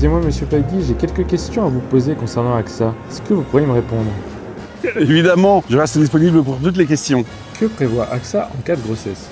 Excusez-moi, monsieur Pagui, j'ai quelques questions à vous poser concernant AXA. Est-ce que vous pourriez me répondre? Évidemment, je reste disponible pour toutes les questions. Que prévoit AXA en cas de grossesse?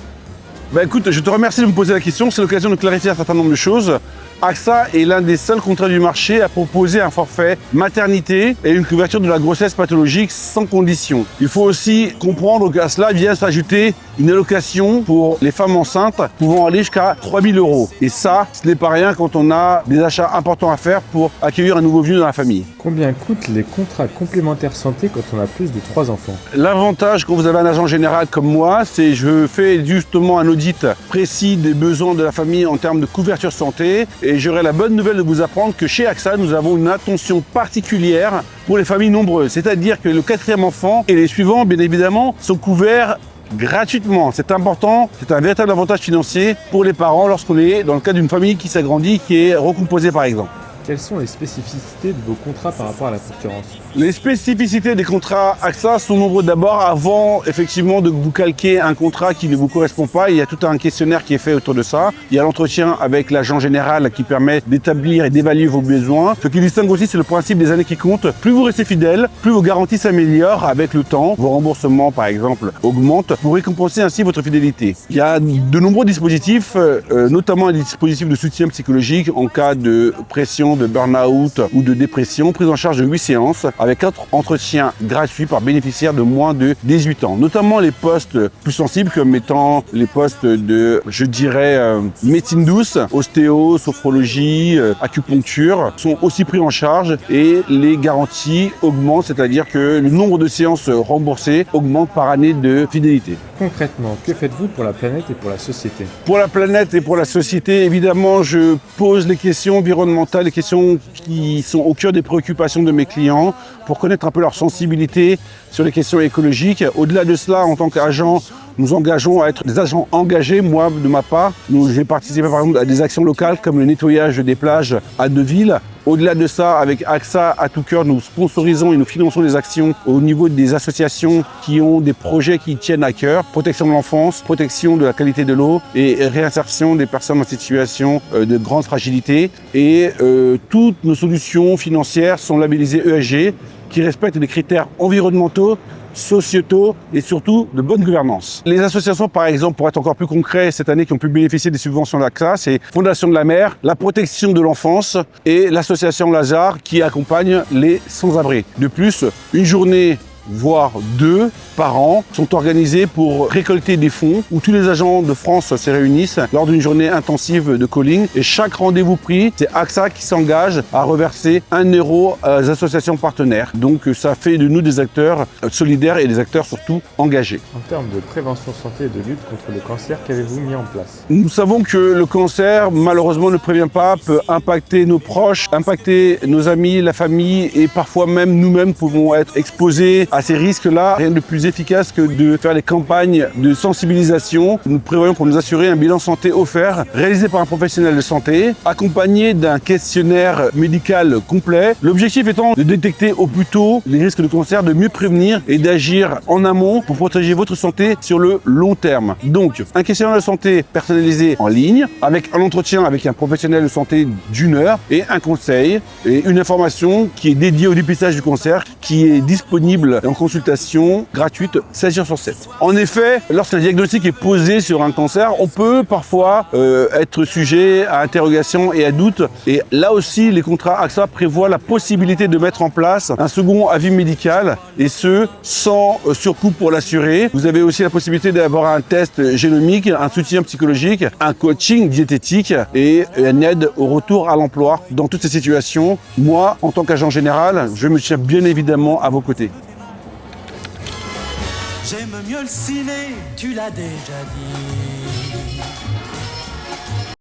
Écoute, je te remercie de me poser la question, c'est l'occasion de clarifier un certain nombre de choses. AXA est l'un des seuls contrats du marché à proposer un forfait maternité et une couverture de la grossesse pathologique sans condition. Il faut aussi comprendre qu'à cela vient s'ajouter une allocation pour les femmes enceintes pouvant aller jusqu'à 3 000 €. Et ça, ce n'est pas rien quand on a des achats importants à faire pour accueillir un nouveau venu dans la famille. Combien coûtent les contrats complémentaires santé quand on a plus de 3 enfants? L'avantage quand vous avez un agent général comme moi, c'est je fais justement un audit précis des besoins de la famille en termes de couverture santé. Et j'aurai la bonne nouvelle de vous apprendre que chez AXA, nous avons une attention particulière pour les familles nombreuses. C'est-à-dire que le 4e enfant et les suivants, bien évidemment, sont couverts gratuitement. C'est important, c'est un véritable avantage financier pour les parents lorsqu'on est dans le cas d'une famille qui s'agrandit, qui est recomposée par exemple. Quelles sont les spécificités de vos contrats par rapport à la concurrence? Les spécificités des contrats AXA sont nombreuses. D'abord, avant effectivement de vous calquer un contrat qui ne vous correspond pas, il y a tout un questionnaire qui est fait autour de ça. Il y a l'entretien avec l'agent général qui permet d'établir et d'évaluer vos besoins. Ce qui distingue aussi, c'est le principe des années qui comptent. Plus vous restez fidèle, plus vos garanties s'améliorent avec le temps. Vos remboursements, par exemple, augmentent pour récompenser ainsi votre fidélité. Il y a de nombreux dispositifs, notamment un dispositif de soutien psychologique en cas de pression, de burn-out ou de dépression, prise en charge de 8 séances avec 4 entretiens gratuits par bénéficiaire de moins de 18 ans. Notamment les postes plus sensibles comme étant les postes de, je dirais, médecine douce, ostéo, sophrologie, acupuncture sont aussi pris en charge et les garanties augmentent, c'est-à-dire que le nombre de séances remboursées augmente par année de fidélité. Concrètement, que faites-vous pour la planète et pour la société? Pour la planète et pour la société, évidemment, je pose les questions environnementales, les questions qui sont au cœur des préoccupations de mes clients pour connaître un peu leur sensibilité sur les questions écologiques. Au-delà de cela, en tant qu'agent, nous engageons à être des agents engagés. Moi, de ma part, j'ai participé par exemple à des actions locales comme le nettoyage des plages à Deauville. Au-delà de ça, avec AXA à tout cœur, nous sponsorisons et nous finançons des actions au niveau des associations qui ont des projets qui tiennent à cœur. Protection de l'enfance, protection de la qualité de l'eau et réinsertion des personnes en situation de grande fragilité. Et toutes nos solutions financières sont labellisées ESG, qui respectent les critères environnementaux, sociétaux et surtout de bonne gouvernance. Les associations, par exemple, pour être encore plus concret, cette année qui ont pu bénéficier des subventions d'AXA, c'est Fondation de la Mer, la protection de l'enfance et l'association Lazare qui accompagne les sans-abri. De plus, une journée voire 2 par an sont organisés pour récolter des fonds où tous les agents de France se réunissent lors d'une journée intensive de calling et chaque rendez-vous pris, c'est AXA qui s'engage à reverser 1 € aux associations partenaires. Donc ça fait de nous des acteurs solidaires et des acteurs surtout engagés. En termes de prévention santé et de lutte contre le cancer, qu'avez-vous mis en place? Nous savons que le cancer, malheureusement, ne prévient pas, peut impacter nos proches, impacter nos amis, la famille et parfois même nous-mêmes pouvons être exposés à ces risques-là. Rien de plus efficace que de faire des campagnes de sensibilisation. Nous prévoyons pour nous assurer un bilan santé offert, réalisé par un professionnel de santé, accompagné d'un questionnaire médical complet. L'objectif étant de détecter au plus tôt les risques de cancer, de mieux prévenir et d'agir en amont pour protéger votre santé sur le long terme. Donc, un questionnaire de santé personnalisé en ligne, avec un entretien avec un professionnel de santé d'1 heure et un conseil et une information qui est dédiée au dépistage du cancer, qui est disponible en consultation gratuite 16 jours sur 7. En effet, lorsqu'un diagnostic est posé sur un cancer, on peut parfois être sujet à interrogation et à doute. Et là aussi, les contrats AXA prévoient la possibilité de mettre en place un second avis médical et ce, sans surcoût pour l'assuré. Vous avez aussi la possibilité d'avoir un test génomique, un soutien psychologique, un coaching diététique et une aide au retour à l'emploi. Dans toutes ces situations, moi, en tant qu'agent général, je me tiens bien évidemment à vos côtés. J'aime mieux le ciné, tu l'as déjà dit.